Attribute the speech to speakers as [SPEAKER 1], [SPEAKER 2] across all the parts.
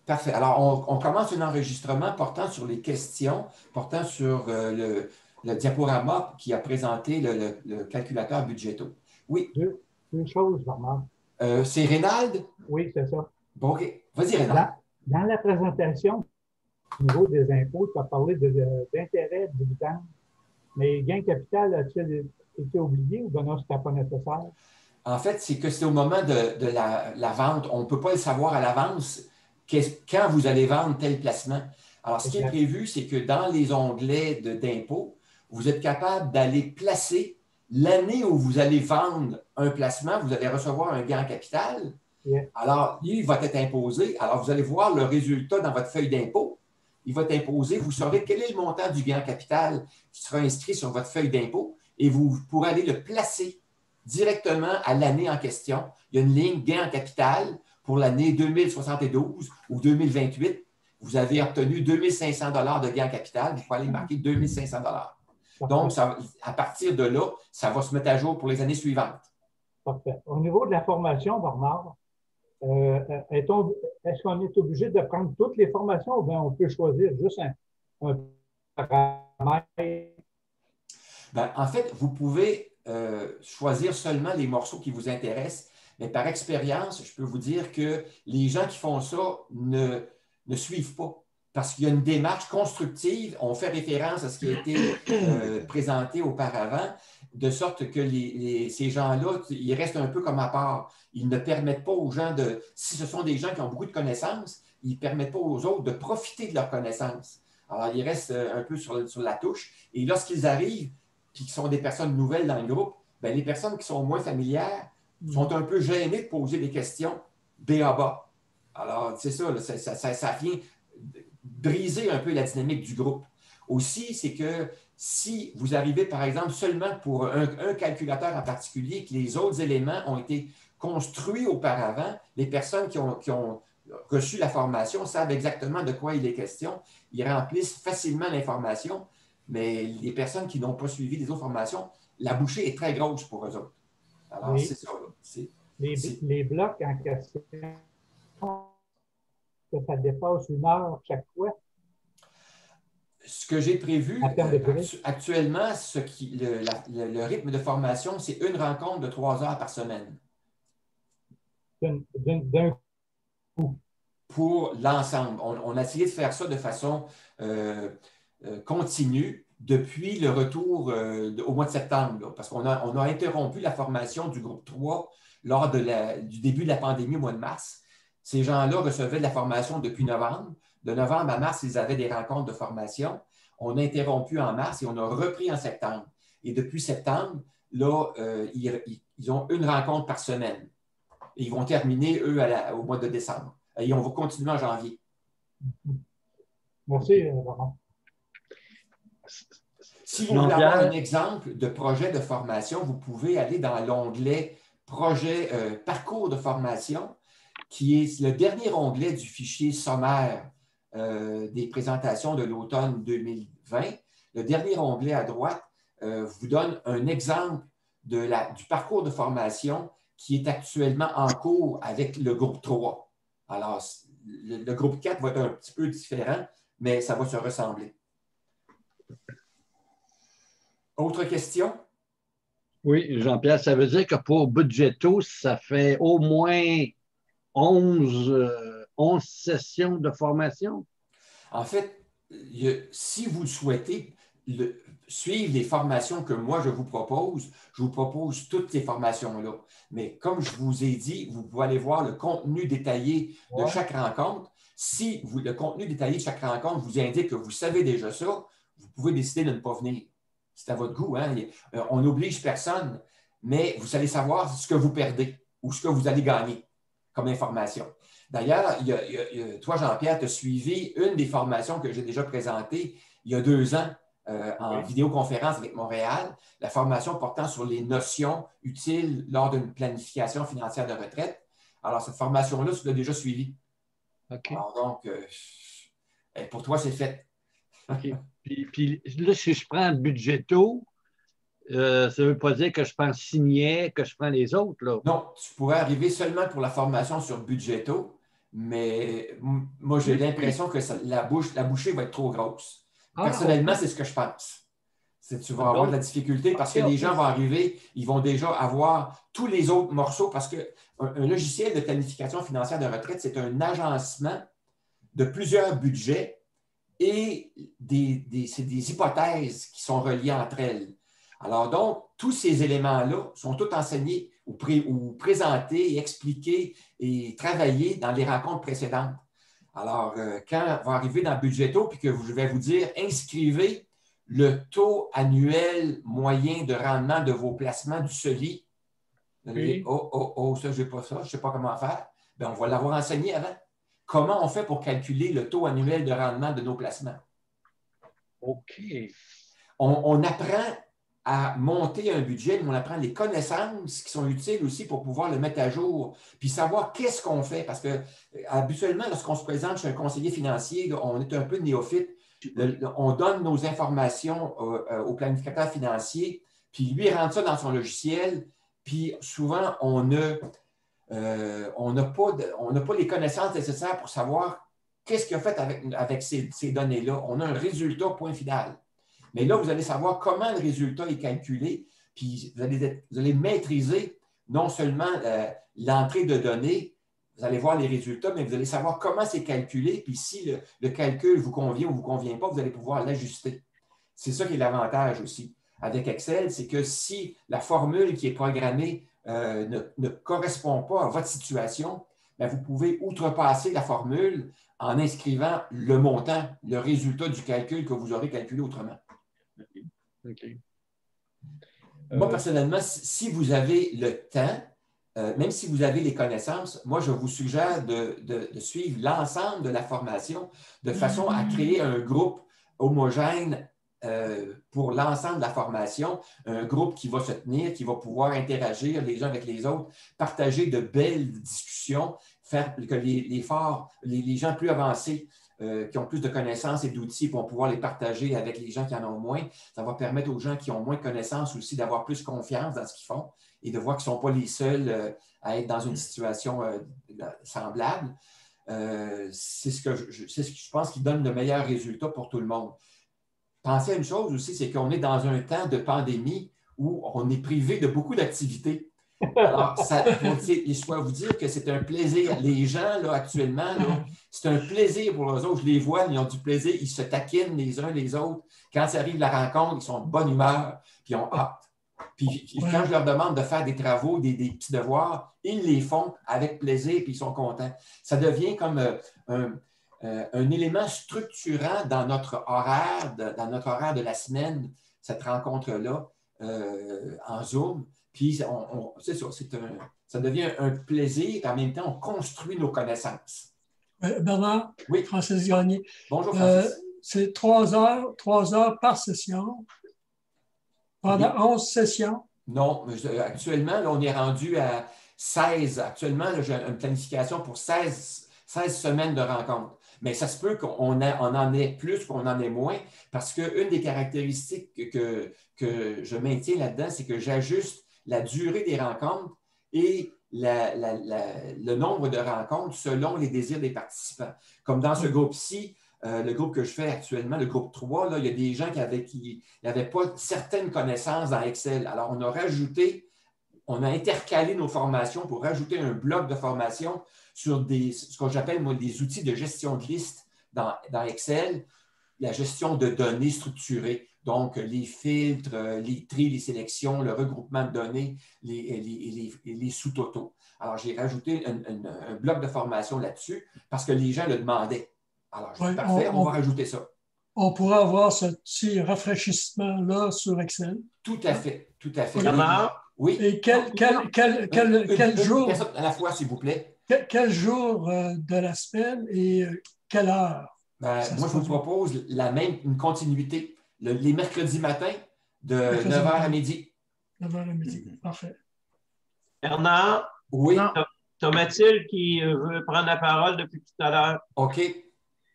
[SPEAKER 1] Parfait. Alors, on commence un enregistrement portant sur les questions, portant sur le diaporama qui a présenté le calculateur budgéto. Oui.
[SPEAKER 2] Deux choses, Bernard.
[SPEAKER 1] C'est Rénald?
[SPEAKER 2] Oui, c'est ça.
[SPEAKER 1] Bon, OK. Vas-y, Rénald.
[SPEAKER 2] Dans la présentation, au niveau des impôts, tu as parlé d'intérêt, de dividendes, mais gain capital, a-t-il été oublié ou ben non, c'était pas nécessaire?
[SPEAKER 1] En fait, c'est que c'est au moment de la vente. On ne peut pas le savoir à l'avance quand vous allez vendre tel placement. Alors, ce qui est
[SPEAKER 2] Exact.
[SPEAKER 1] prévu, c'est que dans les onglets d'impôts, vous êtes capable d'aller placer l'année où vous allez vendre un placement, vous allez recevoir un gain en capital.
[SPEAKER 2] Yeah.
[SPEAKER 1] Alors, lui, il va être imposé. Alors, vous allez voir le résultat dans votre feuille d'impôt. Il va être imposé. Vous saurez quel est le montant du gain en capital qui sera inscrit sur votre feuille d'impôt et vous pourrez aller le placer directement à l'année en question. Il y a une ligne gain en capital pour l'année 2072 ou 2028. Vous avez obtenu 2500 $ de gain en capital. Vous pouvez aller marquer 2500 $. Donc, à partir de là, ça va se mettre à jour pour les années suivantes.
[SPEAKER 2] Parfait. Au niveau de la formation, Bernard, est-ce qu'on est obligé de prendre toutes les formations ou bien on peut choisir juste un paramètre?
[SPEAKER 1] Ben, en fait, vous pouvez choisir seulement les morceaux qui vous intéressent, mais par expérience, je peux vous dire que les gens qui font ça ne suivent pas parce qu'il y a une démarche constructive. On fait référence à ce qui a été présenté auparavant, de sorte que ces gens-là, ils restent un peu comme à part. Ils ne permettent pas aux gens de... Si ce sont des gens qui ont beaucoup de connaissances, ils ne permettent pas aux autres de profiter de leurs connaissances. Alors, ils restent un peu sur la touche. Et lorsqu'ils arrivent, puis qui sont des personnes nouvelles dans le groupe, bien, les personnes qui sont moins familières sont un peu gênées de poser des questions B.A.B.A. Alors, c'est ça, là, ça vient briser un peu la dynamique du groupe. Aussi, c'est que si vous arrivez, par exemple, seulement pour un calculateur en particulier, que les autres éléments ont été construits auparavant, les personnes qui ont reçu la formation savent exactement de quoi il est question. Ils remplissent facilement l'information, mais les personnes qui n'ont pas suivi les autres formations, la bouchée est très grosse pour eux autres. Alors, c'est ça.
[SPEAKER 2] Les blocs en question, ça dépasse 1 heure chaque fois.
[SPEAKER 1] Ce que j'ai prévu actuellement, le rythme de formation, c'est une rencontre de 3 heures par semaine.
[SPEAKER 2] D'un coup.
[SPEAKER 1] Pour l'ensemble. On a essayé de faire ça de façon continue depuis le retour au mois de septembre, là, parce qu'on a interrompu la formation du groupe 3 lors du début de la pandémie au mois de mars. Ces gens-là recevaient de la formation depuis novembre. De novembre à mars, ils avaient des rencontres de formation. On a interrompu en mars et on a repris en septembre. Et depuis septembre, là, ils ont une rencontre par semaine. Et ils vont terminer, eux, au mois de décembre. Et on va continuer en janvier.
[SPEAKER 2] Merci, Laurent.
[SPEAKER 1] Si vous voulez avoir un exemple de projet de formation, vous pouvez aller dans l'onglet Projet Parcours de formation, qui est le dernier onglet du fichier sommaire des présentations de l'automne 2020. Le dernier onglet à droite vous donne un exemple du parcours de formation qui est actuellement en cours avec le groupe 3. Alors, le groupe 4 va être un petit peu différent, mais ça va se ressembler. Autre question?
[SPEAKER 3] Oui, Jean-Pierre, ça veut dire que pour Budgeto, ça fait au moins 11 sessions de formation?
[SPEAKER 1] En fait, si vous le souhaitez, suivre les formations que moi je vous propose toutes ces formations-là. Mais comme je vous ai dit, vous pouvez aller voir le contenu détaillé de chaque rencontre. Si le contenu détaillé de chaque rencontre vous indique que vous savez déjà ça, vous pouvez décider de ne pas venir. C'est à votre goût. Hein? On n'oblige personne, mais vous allez savoir ce que vous perdez ou ce que vous allez gagner comme information. D'ailleurs, toi, Jean-Pierre, tu as suivi une des formations que j'ai déjà présentées il y a 2 ans en vidéoconférence avec Montréal, la formation portant sur les notions utiles lors d'une planification financière de retraite. Alors, cette formation-là, tu l'as déjà suivie.
[SPEAKER 3] OK.
[SPEAKER 1] Alors, donc, pour toi, c'est fait.
[SPEAKER 3] OK. Puis là, si je prends Budgeto, ça ne veut pas dire que je prends Signet, que je prends les autres, là.
[SPEAKER 1] Non, tu pourrais arriver seulement pour la formation sur Budgeto. mais moi, j'ai l'impression que la bouchée va être trop grosse. Personnellement, c'est ce que je pense. Tu vas avoir de la difficulté parce que les gens vont arriver, ils vont déjà avoir tous les autres morceaux parce qu'un logiciel de planification financière de retraite, c'est un agencement de plusieurs budgets et c'est des hypothèses qui sont reliées entre elles. Alors donc, tous ces éléments-là sont tous enseignés ou présentés, expliqués et travaillés dans les rencontres précédentes. Alors, quand va arriver dans Budgeto, puis que je vais vous dire, inscrivez le taux annuel moyen de rendement de vos placements du CELI. Vous allez dire, ça, je n'ai pas ça, je ne sais pas comment faire. Bien, on va l'avoir enseigné avant. Comment on fait pour calculer le taux annuel de rendement de nos placements?
[SPEAKER 3] OK.
[SPEAKER 1] On apprend à monter un budget, mais on apprend les connaissances qui sont utiles aussi pour pouvoir le mettre à jour, puis savoir qu'est-ce qu'on fait. Parce que habituellement, lorsqu'on se présente chez un conseiller financier, là, on est un peu néophyte. On donne nos informations au planificateur financier, puis lui rentre ça dans son logiciel, puis souvent, on n'a pas les connaissances nécessaires pour savoir qu'est-ce qu'il a fait avec ces données-là. On a un résultat point final. Mais là, vous allez savoir comment le résultat est calculé, puis vous allez maîtriser non seulement l'entrée de données, vous allez voir les résultats, mais vous allez savoir comment c'est calculé, puis si le calcul vous convient ou ne vous convient pas, vous allez pouvoir l'ajuster. C'est ça qui est l'avantage aussi avec Excel, c'est que si la formule qui est programmée ne correspond pas à votre situation, bien, vous pouvez outrepasser la formule en inscrivant le montant, le résultat du calcul que vous aurez calculé autrement.
[SPEAKER 3] OK.
[SPEAKER 1] Moi, personnellement, si vous avez le temps, même si vous avez les connaissances, moi, je vous suggère de suivre l'ensemble de la formation de façon à créer un groupe homogène pour l'ensemble de la formation, un groupe qui va se tenir, qui va pouvoir interagir les uns avec les autres, partager de belles discussions, faire que les gens plus avancés qui ont plus de connaissances et d'outils vont pouvoir les partager avec les gens qui en ont moins. Ça va permettre aux gens qui ont moins de connaissances aussi d'avoir plus confiance dans ce qu'ils font et de voir qu'ils ne sont pas les seuls à être dans une situation semblable. C'est ce que je pense qui donne le meilleur résultat pour tout le monde. Pensez à une chose aussi, c'est qu'on est dans un temps de pandémie où on est privé de beaucoup d'activités. Alors, je dois vous dire que c'est un plaisir. Les gens, là, actuellement, c'est un plaisir pour eux autres. Je les vois, ils ont du plaisir, ils se taquinent les uns les autres. Quand ça arrive la rencontre, ils sont de bonne humeur, puis ils ont hâte. Puis quand je leur demande de faire des travaux, des petits devoirs, ils les font avec plaisir, puis ils sont contents. Ça devient comme un élément structurant dans notre horaire, de la semaine, cette rencontre-là en Zoom. Puis, c'est ça, ça devient un plaisir, et en même temps, on construit nos connaissances.
[SPEAKER 4] Bernard,
[SPEAKER 1] oui.
[SPEAKER 4] Francis Gagné.
[SPEAKER 1] Bonjour, Francis.
[SPEAKER 4] C'est 3 heures par session, pendant 11 sessions.
[SPEAKER 1] Non, actuellement, là, on est rendu à 16. Actuellement, là, j'ai une planification pour 16 semaines de rencontres. Mais ça se peut qu'on en ait plus, qu'on en ait moins, parce qu'une des caractéristiques que je maintiens là-dedans, c'est que j'ajuste la durée des rencontres et le nombre de rencontres selon les désirs des participants. Comme dans ce groupe-ci, le groupe que je fais actuellement, le groupe 3, là, il y a des gens qui n'avaient pas certaines connaissances dans Excel. Alors, on a intercalé nos formations pour rajouter un bloc de formation sur ce que j'appelle, moi, des outils de gestion de liste dans Excel, la gestion de données structurées. Donc, les filtres, les tris, les sélections, le regroupement de données, les sous-totaux. Alors, j'ai rajouté un bloc de formation là-dessus parce que les gens le demandaient. Alors, je dis, parfait, on va rajouter ça.
[SPEAKER 4] On pourra avoir ce petit rafraîchissement-là sur Excel.
[SPEAKER 1] Tout à fait, tout à fait.
[SPEAKER 4] Oui. Et quel jour...
[SPEAKER 1] à la fois, s'il vous plaît.
[SPEAKER 4] Quel jour de la semaine et quelle heure?
[SPEAKER 1] Moi, je vous propose une continuité. Les mercredis matins, de 9h à midi.
[SPEAKER 4] 9h à midi, parfait.
[SPEAKER 5] Bernard?
[SPEAKER 1] Oui.
[SPEAKER 5] T'as Mathilde qui veut prendre la parole depuis tout à l'heure.
[SPEAKER 1] OK.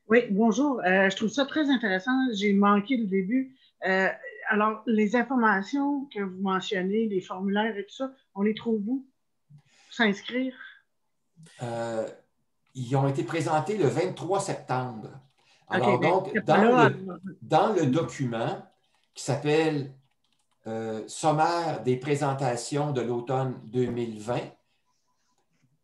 [SPEAKER 6] Oui, bonjour. Je trouve ça très intéressant. J'ai manqué le début. Alors, les informations que vous mentionnez, les formulaires et tout ça, on les trouve où? Pour s'inscrire?
[SPEAKER 1] Ils ont été présentés le 23 septembre. Alors,
[SPEAKER 6] OK,
[SPEAKER 1] donc, dans le document qui s'appelle Sommaire des présentations de l'automne 2020,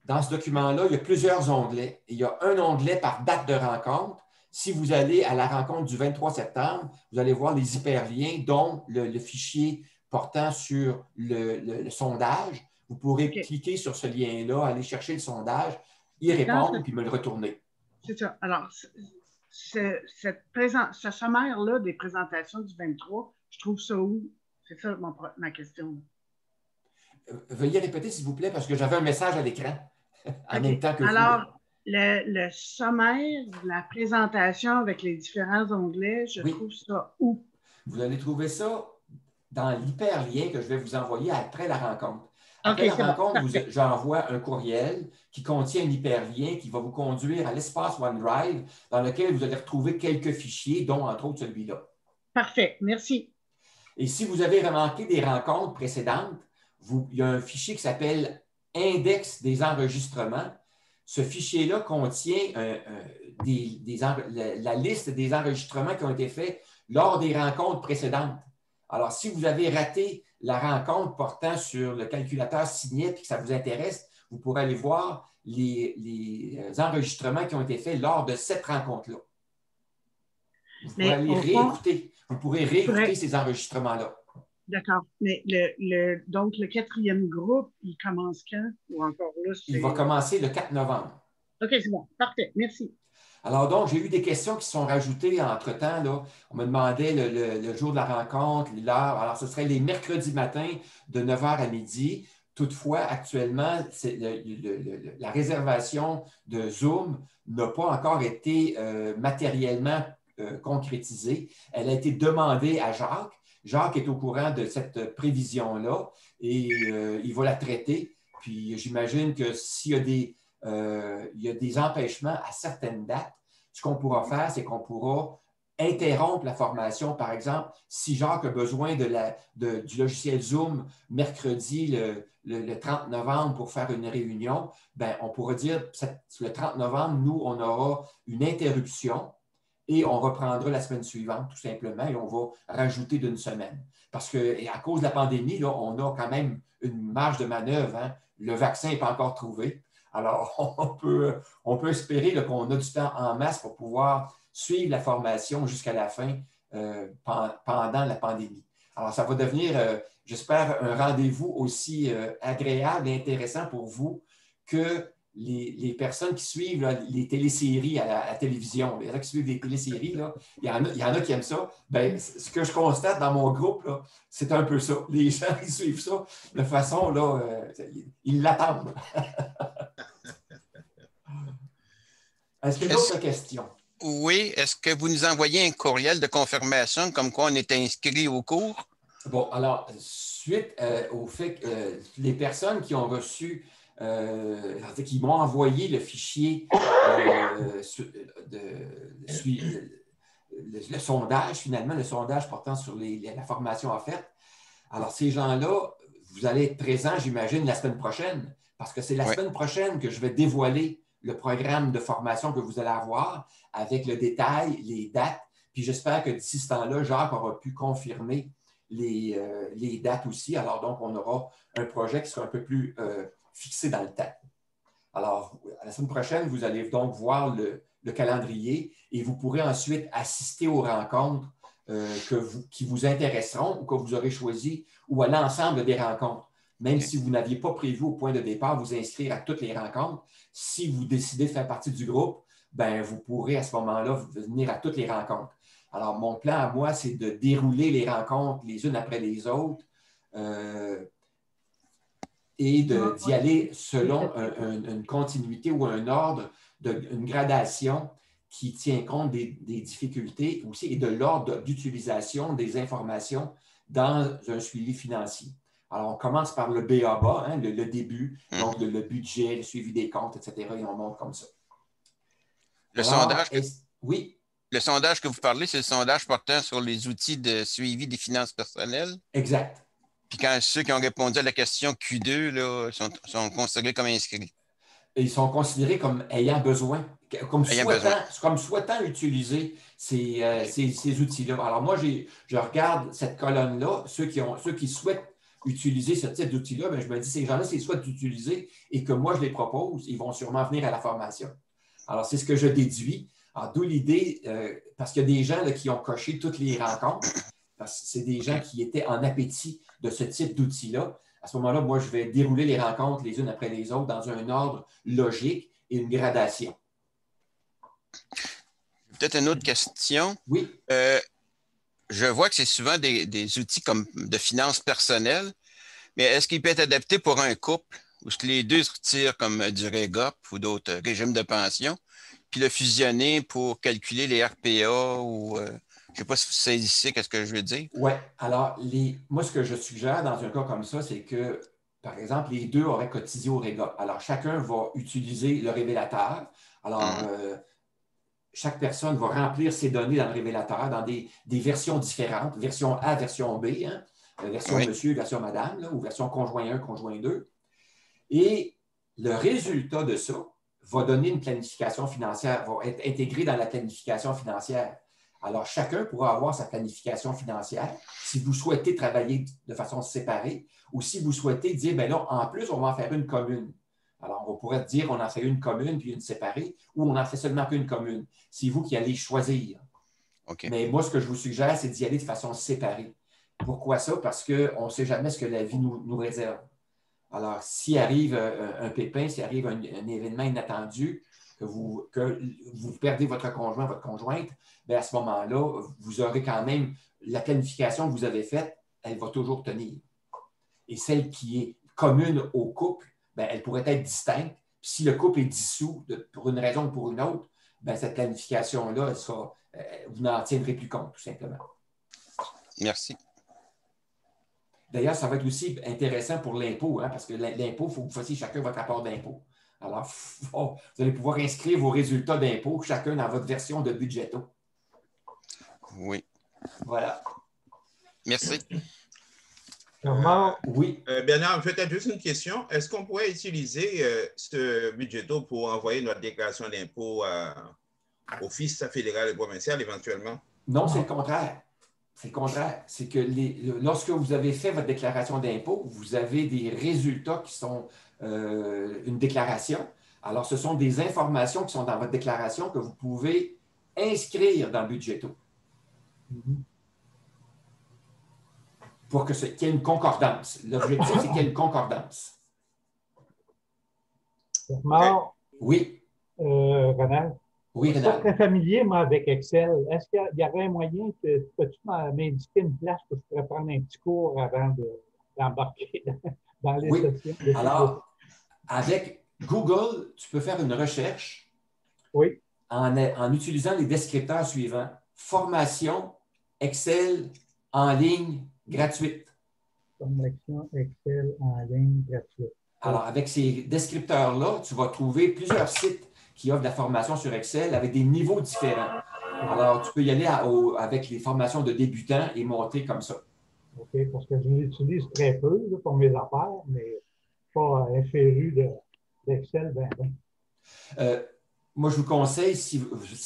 [SPEAKER 1] dans ce document-là, il y a plusieurs onglets. Il y a un onglet par date de rencontre. Si vous allez à la rencontre du 23 septembre, vous allez voir les hyperliens, dont le fichier portant sur le sondage. Vous pourrez cliquer sur ce lien-là, aller chercher le sondage, y répondre, puis me le retourner.
[SPEAKER 6] C'est ça. Alors, ce sommaire-là des présentations du 23, je trouve ça où? C'est ça ma question.
[SPEAKER 1] Veuillez répéter, s'il vous plaît, parce que j'avais un message à l'écran en même temps que vous.
[SPEAKER 6] Alors, le sommaire de la présentation avec les différents onglets, je trouve ça où?
[SPEAKER 1] Vous allez trouver ça dans l'hyperlien que je vais vous envoyer après la rencontre. Après la rencontre, j'envoie un courriel qui contient un hyperlien qui va vous conduire à l'espace OneDrive dans lequel vous allez retrouver quelques fichiers, dont entre autres celui-là.
[SPEAKER 6] Parfait, merci.
[SPEAKER 1] Et si vous avez remarqué des rencontres précédentes, il y a un fichier qui s'appelle Index des enregistrements. Ce fichier-là contient la liste des enregistrements qui ont été faits lors des rencontres précédentes. Alors, si vous avez raté la rencontre portant sur le calculateur signet et que ça vous intéresse, vous pourrez aller voir les enregistrements qui ont été faits lors de cette rencontre-là. Vous pourrez aller réécouter. Vous pourrez réécouter ces enregistrements-là.
[SPEAKER 6] D'accord. Mais donc, le 4e groupe, il commence quand? Ou encore là?
[SPEAKER 1] Il va commencer le 4 novembre.
[SPEAKER 6] OK, c'est bon. Parfait. Merci.
[SPEAKER 1] Alors donc, j'ai eu des questions qui se sont rajoutées entre-temps. Là. On me demandait le jour de la rencontre, l'heure. Alors, ce serait les mercredis matins de 9h à midi. Toutefois, actuellement, la réservation de Zoom n'a pas encore été matériellement concrétisée. Elle a été demandée à Jacques. Jacques est au courant de cette prévision-là et il va la traiter. Puis j'imagine que s'il y a des empêchements à certaines dates, ce qu'on pourra faire, c'est qu'on pourra interrompre la formation. Par exemple, si Jacques a besoin du logiciel Zoom mercredi, le 30 novembre pour faire une réunion, bien, on pourra dire le 30 novembre, nous, on aura une interruption et on reprendra la semaine suivante, tout simplement, et on va rajouter d'une semaine. Parce qu'à cause de la pandémie, là, on a quand même une marge de manœuvre. Hein? Le vaccin n'est pas encore trouvé. Alors, on peut espérer qu'on a du temps en masse pour pouvoir suivre la formation jusqu'à la fin pendant la pandémie. Alors, ça va devenir, j'espère, un rendez-vous aussi agréable et intéressant pour vous que les personnes qui suivent là, les téléséries à la télévision. Les gens qui suivent les téléséries, là, il y en a qui aiment ça. Bien, ce que je constate dans mon groupe, là, c'est un peu ça. Les gens, ils suivent ça de façon, là, ils l'attendent. Est-ce qu'il y a d'autres questions?
[SPEAKER 7] Oui. Est-ce que vous nous envoyez un courriel de confirmation comme quoi on est inscrit au cours? Bon,
[SPEAKER 1] alors, suite au fait que les personnes qui ont reçu, qui m'ont envoyé le fichier, le sondage, finalement, le sondage portant sur la formation offerte. Alors, ces gens-là, vous allez être présents, j'imagine, la semaine prochaine, parce que c'est la semaine prochaine que je vais dévoiler le programme de formation que vous allez avoir avec le détail, les dates. Puis j'espère que d'ici ce temps-là, Jacques aura pu confirmer les dates aussi. Alors donc, on aura un projet qui sera un peu plus fixé dans le temps. Alors, la semaine prochaine, vous allez donc voir le calendrier et vous pourrez ensuite assister aux rencontres qui vous intéresseront ou que vous aurez choisi ou à l'ensemble des rencontres. Même si vous n'aviez pas prévu au point de départ vous inscrire à toutes les rencontres, si vous décidez de faire partie du groupe, bien, vous pourrez à ce moment-là venir à toutes les rencontres. Alors, mon plan à moi, c'est de dérouler les rencontres les unes après les autres et d'y aller selon une continuité ou un ordre, une gradation qui tient compte des difficultés aussi et de l'ordre d'utilisation des informations dans un suivi financier. Alors, on commence par le BABA, hein, le début, donc le budget, le suivi des comptes, etc. Et on monte comme ça. Oui.
[SPEAKER 7] Le sondage que vous parlez, c'est le sondage portant sur les outils de suivi des finances personnelles?
[SPEAKER 1] Exact.
[SPEAKER 7] Puis quand ceux qui ont répondu à la question Q2 là, sont considérés comme inscrits.
[SPEAKER 1] Ils sont considérés comme ayant besoin, comme
[SPEAKER 7] Ayant besoin.
[SPEAKER 1] souhaitant utiliser ces outils-là. Alors moi, je regarde cette colonne-là, ceux qui souhaitent utiliser ce type d'outils-là, ben, je me dis, ces gens-là, s'ils souhaitent l'utiliser et que moi, je les propose, ils vont sûrement venir à la formation. Alors, c'est ce que je déduis. Alors, d'où l'idée, parce qu'il y a des gens là, qui ont coché toutes les rencontres, parce que c'est des gens qui étaient en appétit de ce type d'outils-là. À ce moment-là, moi, je vais dérouler les rencontres les unes après les autres dans un ordre logique et une gradation.
[SPEAKER 7] Peut-être une autre question.
[SPEAKER 1] Oui.
[SPEAKER 7] Je vois que c'est souvent des outils comme de finances personnelles, mais est-ce qu'il peut être adapté pour un couple où les deux se retirent comme du REGOP ou d'autres régimes de pension, puis le fusionner pour calculer les RPA ou je ne sais pas si vous saisissez ce que je veux dire.
[SPEAKER 1] Oui. Alors, moi, ce que je suggère dans un cas comme ça, c'est que, par exemple, les deux auraient cotisé au REGOP. Alors, chacun va utiliser le révélateur. Alors, chaque personne va remplir ses données dans le révélateur dans des versions différentes, version A, version B, hein, version monsieur, version madame, là, ou version conjoint 1, conjoint 2. Et le résultat de ça va donner une planification financière, va être intégré dans la planification financière. Alors, chacun pourra avoir sa planification financière si vous souhaitez travailler de façon séparée ou si vous souhaitez dire, bien là, en plus, on va en faire une commune. Alors, on pourrait dire on en fait une commune puis une séparée ou on en fait seulement qu'une commune. C'est vous qui allez choisir.
[SPEAKER 7] Okay.
[SPEAKER 1] Mais moi, ce que je vous suggère, c'est d'y aller de façon séparée. Pourquoi ça? Parce qu'on ne sait jamais ce que la vie nous réserve. Alors, s'il arrive un pépin, s'il arrive un événement inattendu, que vous perdez votre conjoint, votre conjointe, bien à ce moment-là, vous aurez quand même la planification que vous avez faite, elle va toujours tenir. Et celle qui est commune au couple, bien, elle pourrait être distincte. Puis si le couple est dissous pour une raison ou pour une autre, bien, cette planification-là, vous n'en tiendrez plus compte, tout simplement.
[SPEAKER 7] Merci.
[SPEAKER 1] D'ailleurs, ça va être aussi intéressant pour l'impôt, hein, parce que l'impôt, il faut que vous fassiez chacun votre rapport d'impôt. Alors, vous allez pouvoir inscrire vos résultats d'impôt, chacun dans votre version de Budgeto.
[SPEAKER 7] Oui.
[SPEAKER 1] Voilà.
[SPEAKER 7] Merci.
[SPEAKER 1] Oui.
[SPEAKER 8] Bernard, peut-être juste une question. Est-ce qu'on pourrait utiliser ce Budgeto pour envoyer notre déclaration d'impôt au Office fédéral et provincial éventuellement?
[SPEAKER 1] Non, c'est le contraire. C'est le contraire. C'est que lorsque vous avez fait votre déclaration d'impôt, vous avez des résultats qui sont une déclaration. Alors, ce sont des informations qui sont dans votre déclaration que vous pouvez inscrire dans Budgeto. Pour qu'il y ait une concordance. L'objectif, c'est qu'il y ait une concordance.
[SPEAKER 2] Bernard,
[SPEAKER 1] oui.
[SPEAKER 2] Ronald.
[SPEAKER 1] Oui,
[SPEAKER 2] je ne suis pas très familier, moi, avec Excel. Est-ce qu'il y aurait un moyen que peux-tu m'indiquer une place où je pourrais prendre un petit cours avant d'embarquer dans les sessions?
[SPEAKER 1] Alors, avec Google, tu peux faire une recherche en utilisant les descripteurs suivants. Formation Excel en ligne gratuite.
[SPEAKER 2] Formation Excel en ligne gratuite.
[SPEAKER 1] Alors, avec ces descripteurs-là, tu vas trouver plusieurs sites qui offrent de la formation sur Excel avec des niveaux différents. Alors, tu peux y aller avec les formations de débutants et monter comme ça.
[SPEAKER 2] OK, parce que je l'utilise très peu là, pour mes affaires, mais pas un féru d'Excel.
[SPEAKER 1] Moi, je vous conseille, si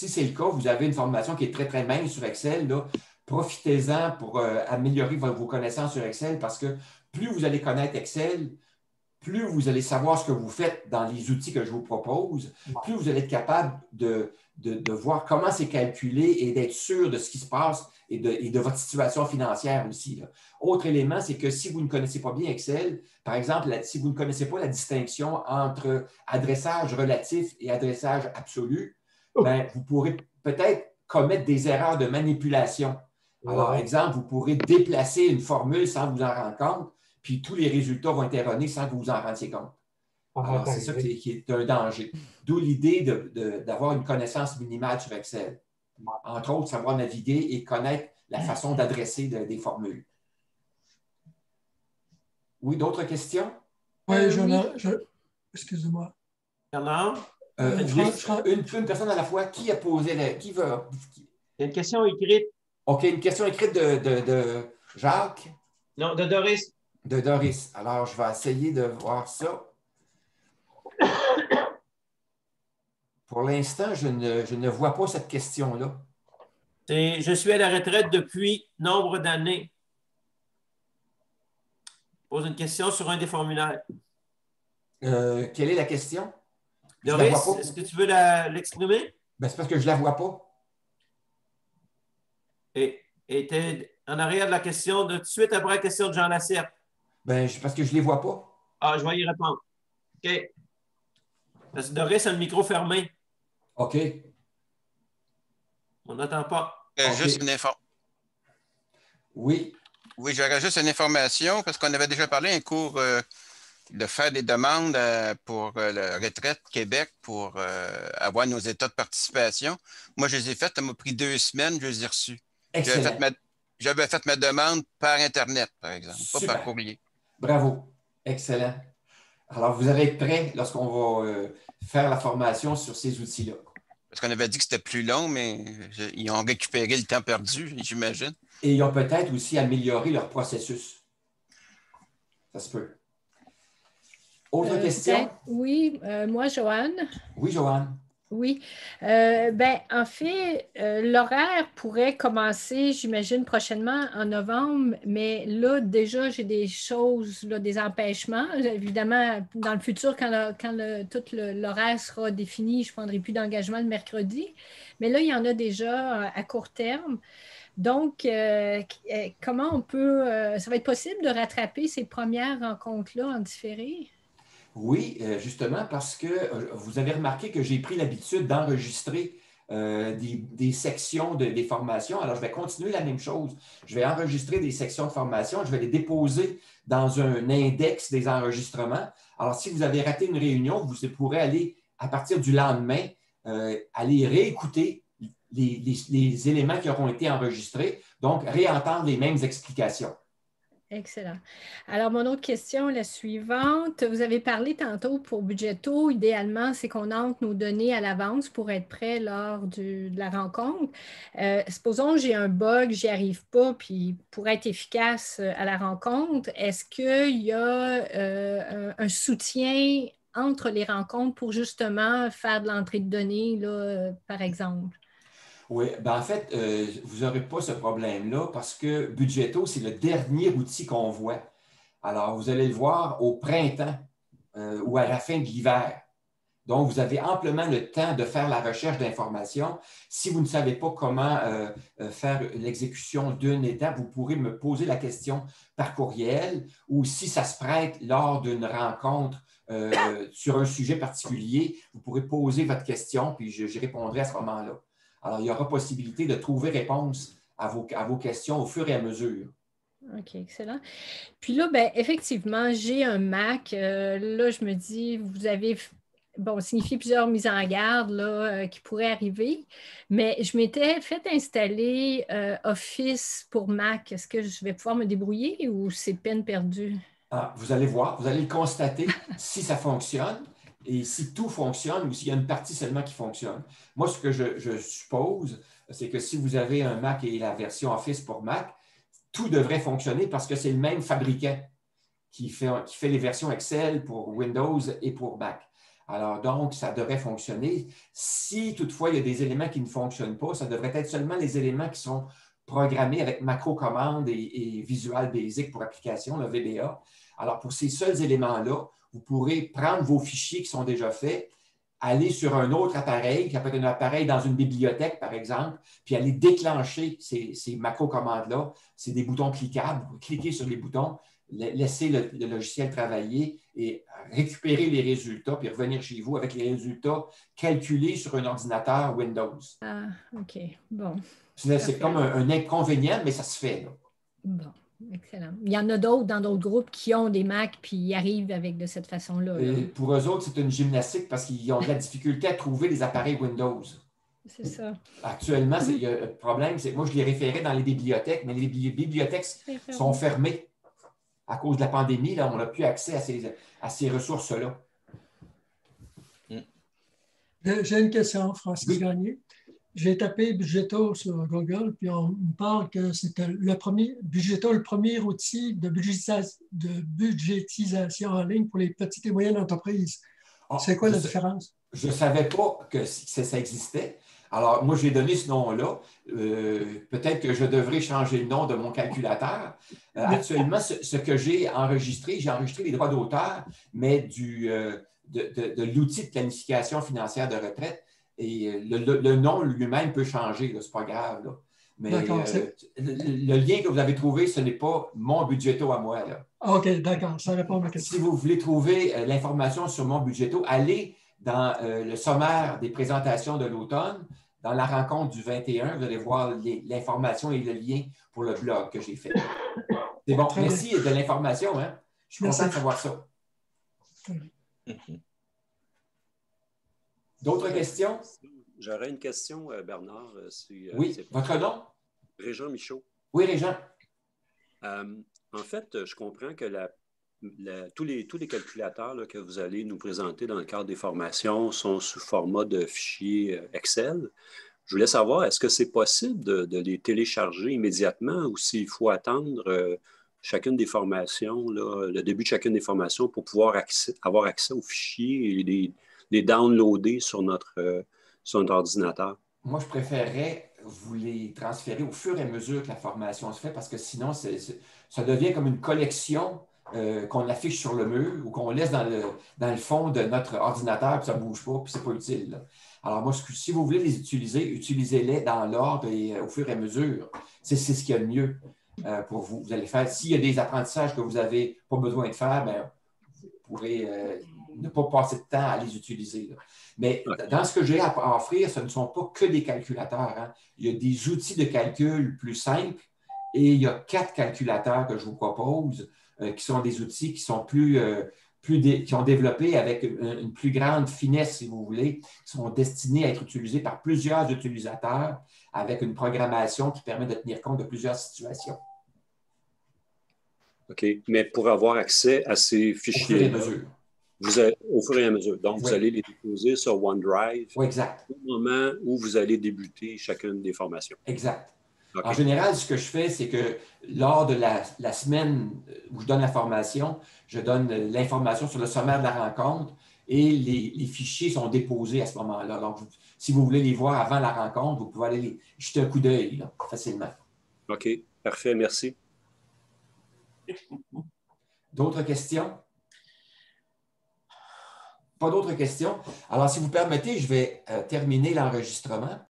[SPEAKER 1] c'est le cas, vous avez une formation qui est très, très mince sur Excel, là, profitez-en pour améliorer vos connaissances sur Excel parce que plus vous allez connaître Excel, plus vous allez savoir ce que vous faites dans les outils que je vous propose, plus vous allez être capable de voir comment c'est calculé et d'être sûr de ce qui se passe et de votre situation financière aussi. Là. Autre élément, c'est que si vous ne connaissez pas bien Excel, par exemple, si vous ne connaissez pas la distinction entre adressage relatif et adressage absolu, bien, vous pourrez peut-être commettre des erreurs de manipulation. Alors, exemple, vous pourrez déplacer une formule sans vous en rendre compte, puis tous les résultats vont être erronés sans que vous vous en rendiez compte. Alors, c'est ça qui est un danger. D'où l'idée d'avoir une connaissance minimale sur Excel. Entre autres, savoir naviguer et connaître la façon d'adresser des formules. Oui, d'autres questions?
[SPEAKER 4] Oui, excusez-moi.
[SPEAKER 5] Il y en a
[SPEAKER 1] une personne à la fois. Qui a posé qui veut?
[SPEAKER 5] Il y a une question écrite.
[SPEAKER 1] OK, une question écrite de Jacques?
[SPEAKER 5] Non, de Doris.
[SPEAKER 1] De Doris. Alors, je vais essayer de voir ça. Pour l'instant, je ne vois pas cette question-là.
[SPEAKER 5] Je suis à la retraite depuis nombre d'années. Pose une question sur un des formulaires.
[SPEAKER 1] Quelle est la question?
[SPEAKER 5] Doris, est-ce que tu veux l'exprimer?
[SPEAKER 1] Ben, c'est parce que je ne la vois pas.
[SPEAKER 5] Et tu en arrière de la question, tout de suite après la question de Jean Lacerre.
[SPEAKER 1] Ben, parce que je ne les vois pas.
[SPEAKER 5] Ah, je vais y répondre. OK. Parce que Doris a le micro fermé.
[SPEAKER 1] OK.
[SPEAKER 5] On n'entend pas.
[SPEAKER 1] OK.
[SPEAKER 7] Juste une info.
[SPEAKER 1] Oui.
[SPEAKER 7] Oui, j'aurais juste une information parce qu'on avait déjà parlé un cours de faire des demandes pour la retraite Québec pour avoir nos états de participation. Moi, je les ai faites, ça m'a pris 2 semaines, je les ai reçus.
[SPEAKER 1] Excellent.
[SPEAKER 7] J'avais fait ma demande par Internet, par exemple,
[SPEAKER 1] Super.
[SPEAKER 7] pas par courrier.
[SPEAKER 1] Bravo. Excellent. Alors, vous allez être prêts lorsqu'on va faire la formation sur ces outils-là.
[SPEAKER 7] Parce qu'on avait dit que c'était plus long, mais ils ont récupéré le temps perdu, j'imagine.
[SPEAKER 1] Et ils ont peut-être aussi amélioré leur processus. Ça se peut. Autre question?
[SPEAKER 9] Oui, moi, Joanne.
[SPEAKER 1] Oui, Joanne.
[SPEAKER 9] Oui. En fait, l'horaire pourrait commencer, j'imagine, prochainement en novembre, mais là, déjà, j'ai des choses, là, des empêchements. Évidemment, dans le futur, quand tout l'horaire sera défini, je ne prendrai plus d'engagement le mercredi. Mais là, il y en a déjà à court terme. Donc, comment on peut, ça va être possible de rattraper ces premières rencontres-là en différé?
[SPEAKER 1] Oui, justement, parce que vous avez remarqué que j'ai pris l'habitude d'enregistrer des sections des formations. Alors, je vais continuer la même chose. Je vais enregistrer des sections de formation, je vais les déposer dans un index des enregistrements. Alors, si vous avez raté une réunion, vous pourrez aller, à partir du lendemain, aller réécouter les éléments qui auront été enregistrés, donc réentendre les mêmes explications.
[SPEAKER 9] Excellent. Alors, mon autre question est la suivante. Vous avez parlé tantôt pour Budgeto, idéalement, c'est qu'on entre nos données à l'avance pour être prêt lors de la rencontre. Supposons que j'ai un bug, j'y arrive pas, puis pour être efficace à la rencontre, est-ce qu'il y a un soutien entre les rencontres pour justement faire de l'entrée de données, là, par exemple?
[SPEAKER 1] Oui, en fait, vous n'aurez pas ce problème-là parce que Budgeto, c'est le dernier outil qu'on voit. Alors, vous allez le voir au printemps ou à la fin de l'hiver. Donc, vous avez amplement le temps de faire la recherche d'informations. Si vous ne savez pas comment faire l'exécution d'une étape, vous pourrez me poser la question par courriel ou si ça se prête lors d'une rencontre sur un sujet particulier, vous pourrez poser votre question puis j'y répondrai à ce moment-là. Alors, il y aura possibilité de trouver réponse à vos questions au fur et à mesure.
[SPEAKER 9] OK, excellent. Puis là, effectivement, j'ai un Mac. Là, je me dis, vous avez signifié plusieurs mises en garde là, qui pourraient arriver, mais je m'étais fait installer Office pour Mac. Est-ce que je vais pouvoir me débrouiller ou c'est peine perdue?
[SPEAKER 1] Ah, vous allez voir, vous allez le constater si ça fonctionne. Et si tout fonctionne ou s'il y a une partie seulement qui fonctionne. Moi, ce que je suppose, c'est que si vous avez un Mac et la version Office pour Mac, tout devrait fonctionner parce que c'est le même fabricant qui fait les versions Excel pour Windows et pour Mac. Alors, donc, ça devrait fonctionner. Si toutefois, il y a des éléments qui ne fonctionnent pas, ça devrait être seulement les éléments qui sont programmés avec macro-commande et Visual Basic pour application, le VBA. Alors, pour ces seuls éléments-là, vous pourrez prendre vos fichiers qui sont déjà faits, aller sur un autre appareil, qui peut être un appareil dans une bibliothèque, par exemple, puis aller déclencher ces macro-commandes-là. C'est des boutons cliquables. Vous cliquez sur les boutons, laissez le logiciel travailler et récupérer les résultats, puis revenir chez vous avec les résultats calculés sur un ordinateur Windows.
[SPEAKER 9] Ah, OK. Bon.
[SPEAKER 1] C'est comme un inconvénient, mais ça se fait, là.
[SPEAKER 9] Bon. Excellent. Il y en a d'autres dans d'autres groupes qui ont des Macs puis ils arrivent avec de cette façon-là.
[SPEAKER 1] Et pour eux autres, c'est une gymnastique parce qu'ils ont de la difficulté à trouver les appareils Windows.
[SPEAKER 9] C'est ça.
[SPEAKER 1] Actuellement, il y a un problème, c'est que moi, je les référais dans les bibliothèques, mais les bibliothèques sont fermées à cause de la pandémie. Là, on n'a plus accès à ces ressources-là.
[SPEAKER 4] J'ai une question, Francis Gagné. J'ai tapé Budgeto sur Google, puis on me parle que c'était Budgeto, le premier outil de budgétisation en ligne pour les petites et moyennes entreprises. C'est quoi la différence?
[SPEAKER 1] Je ne savais pas que ça existait. Alors, moi, j'ai donné ce nom-là. Peut-être que je devrais changer le nom de mon calculateur. Actuellement, ce que j'ai enregistré les droits d'auteur, mais de l'outil de planification financière de retraite. Et le nom lui-même peut changer, ce n'est pas grave. Là. Mais le lien que vous avez trouvé, ce n'est pas mon budgeto à moi. Là.
[SPEAKER 4] OK, d'accord, ça répond à ma question.
[SPEAKER 1] Si vous voulez trouver l'information sur mon budgeto, allez dans le sommaire des présentations de l'automne. Dans la rencontre du 21, vous allez voir l'information et le lien pour le blog que j'ai fait. C'est bon. Merci de l'information. Hein? Je suis content de savoir ça. D'autres questions?
[SPEAKER 10] J'aurais une question, Bernard.
[SPEAKER 1] Oui, votre nom?
[SPEAKER 10] Régent Michaud.
[SPEAKER 1] Oui, Régent.
[SPEAKER 10] En fait, je comprends que tous les calculateurs là, que vous allez nous présenter dans le cadre des formations sont sous format de fichier Excel. Je voulais savoir, est-ce que c'est possible de les télécharger immédiatement ou s'il faut attendre chacune des formations, là, le début de chacune des formations pour pouvoir avoir accès aux fichiers et les downloader sur notre ordinateur?
[SPEAKER 1] Moi, je préférerais vous les transférer au fur et à mesure que la formation se fait parce que sinon, ça devient comme une collection qu'on affiche sur le mur ou qu'on laisse dans le fond de notre ordinateur puis ça ne bouge pas puis ce n'est pas utile. Là. Alors moi, si vous voulez les utiliser, utilisez-les dans l'ordre et au fur et à mesure. C'est ce qu'il y a de mieux pour vous. Vous allez faire, s'il y a des apprentissages que vous n'avez pas besoin de faire, bien, vous pourrez ne pas passer de temps à les utiliser. Là. Mais dans ce que j'ai à offrir, ce ne sont pas que des calculateurs. Hein. Il y a des outils de calcul plus simples et il y a 4 calculateurs que je vous propose qui sont des outils qui sont qui ont développé avec une plus grande finesse, si vous voulez, qui sont destinés à être utilisés par plusieurs utilisateurs avec une programmation qui permet de tenir compte de plusieurs situations.
[SPEAKER 10] OK. Mais pour avoir accès à ces fichiers,
[SPEAKER 1] au fur et à mesure.
[SPEAKER 10] Au fur et à mesure. Donc, vous allez les déposer sur OneDrive
[SPEAKER 1] exact.
[SPEAKER 10] Au moment où vous allez débuter chacune des formations.
[SPEAKER 1] Exact.
[SPEAKER 10] Okay.
[SPEAKER 1] En général, ce que je fais, c'est que lors de la semaine où je donne la formation, je donne l'information sur le sommaire de la rencontre et les fichiers sont déposés à ce moment-là. Donc, si vous voulez les voir avant la rencontre, vous pouvez aller jeter un coup d'œil facilement.
[SPEAKER 10] OK. Parfait. Merci.
[SPEAKER 1] D'autres questions? Pas d'autres questions? Alors, si vous permettez, je vais terminer l'enregistrement.